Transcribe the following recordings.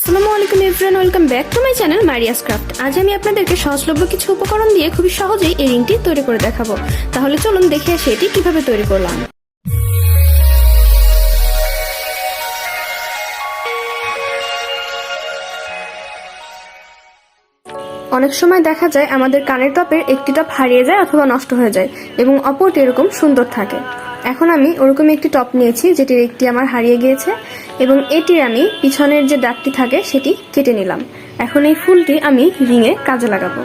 আসসালামুআলাইকুম everyone, welcome back to my channel Maria's craft. আজ আমি আপনাদেরকে সহজলভ্য কিছু উপকরণ দিয়ে খুবই সহজেই এই রিংটি তৈরি করে দেখাবো। তাহলে চলুন দেখে আসি এটি কিভাবে তৈরি করলাম। অনেক সময় দেখা যায় আমাদের কানের টপের একটি টপ হারিয়ে যায় অথবা নষ্ট হয়ে যায় এবং অপরটি এরকম সুন্দর থাকে। এখন আমি ওরকম একটি টপ নিয়েছি যেটির একটি আমার হারিয়ে গিয়েছে এবং এটির আমি পিছনের যে দাগটি থাকে সেটি কেটে নিলাম। এখন এই ফুলটি আমি রিংয়ে কাজে লাগাবো।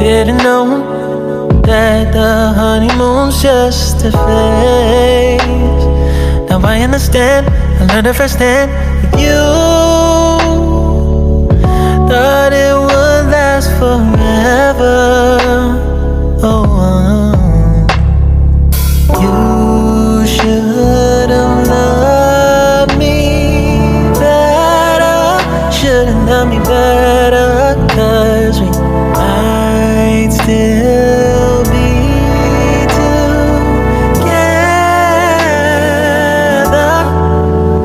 Didn't know that the honeymoon's just a phase. Now I understand, I learned it firsthand with you. Thought it would last forever. Oh, you should have loved me better. Should have loved me better, 'cause we might still be together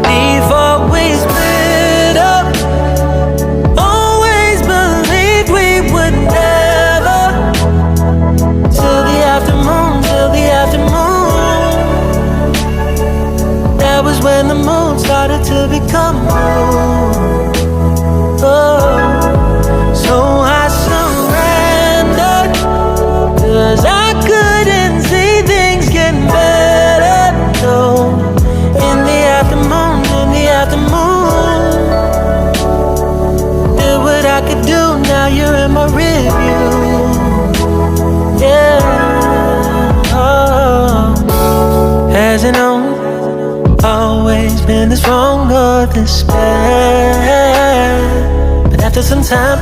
before we split up. Always believed we would never, till the afternoon, till the afternoon. That was when the moon started to become blue. Oh, so I surrendered, 'cause I couldn't see things getting better. No, in the afternoon, did what I could do, now you're in my review. Yeah, oh. Hasn't always been this wrong or this bad, but after some time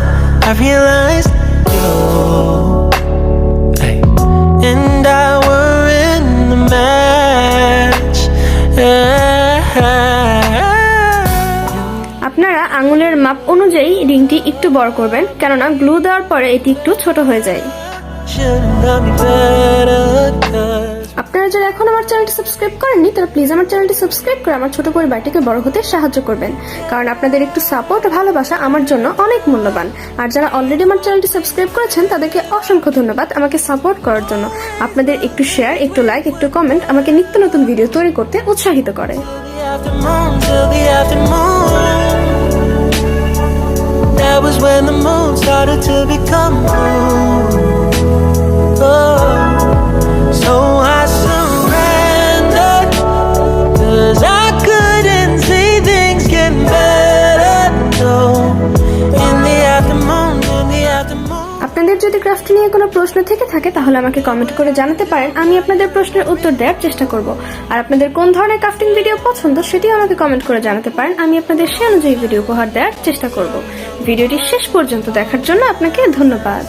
I realized you and I were in the match. আপনারা আঙুলের মাপ অনুযায়ী রিংটি একটু বড় করবেন, কেননা glue দেওয়ার পরে এটি একটু ছোট হয়ে যায়। আপনারা যারা এখন আমার চ্যানেলটি সাবস্ক্রাইব করেননি তারা প্লিজ আমার চ্যানেলটি সাবস্ক্রাইব করে আমার ছোট পরিবারটিকে বড় হতে সাহায্য করবেন, কারণ আপনাদের একটু সাপোর্ট ও ভালোবাসা আমার জন্য অনেক মূল্যবান। আর যারা অলরেডি আমার চ্যানেলটি সাবস্ক্রাইব করেছেন তাদেরকে অসংখ্য ধন্যবাদ আমাকে সাপোর্ট করার জন্য। আপনাদের একটু শেয়ার, একটু লাইক, একটু কমেন্ট আমাকে নিত্য নতুন ভিডিও তৈরি করতে উৎসাহিত করে। That was when the moon started to become blue. Oh, so I surrendered, 'cause I couldn't see things getting better. No, in the afternoon. আপনাদের যদি ক্রাফট নিয়ে কোনো প্রশ্ন থেকে থাকে তাহলে আমাকে কমেন্ট করে জানাতে পারেন, আমি আপনাদের প্রশ্নের উত্তর দেওয়ার চেষ্টা করব। আর আপনাদের কোন ধরনের ক্রাফটিং ভিডিও পছন্দ সেটিও আমাকে কমেন্ট করে জানাতে পারেন, আমি আপনাদের সে অনুযায়ী ভিডিও উপহার দেওয়ার চেষ্টা করব। ভিডিওটি শেষ পর্যন্ত দেখার জন্য আপনাকে ধন্যবাদ।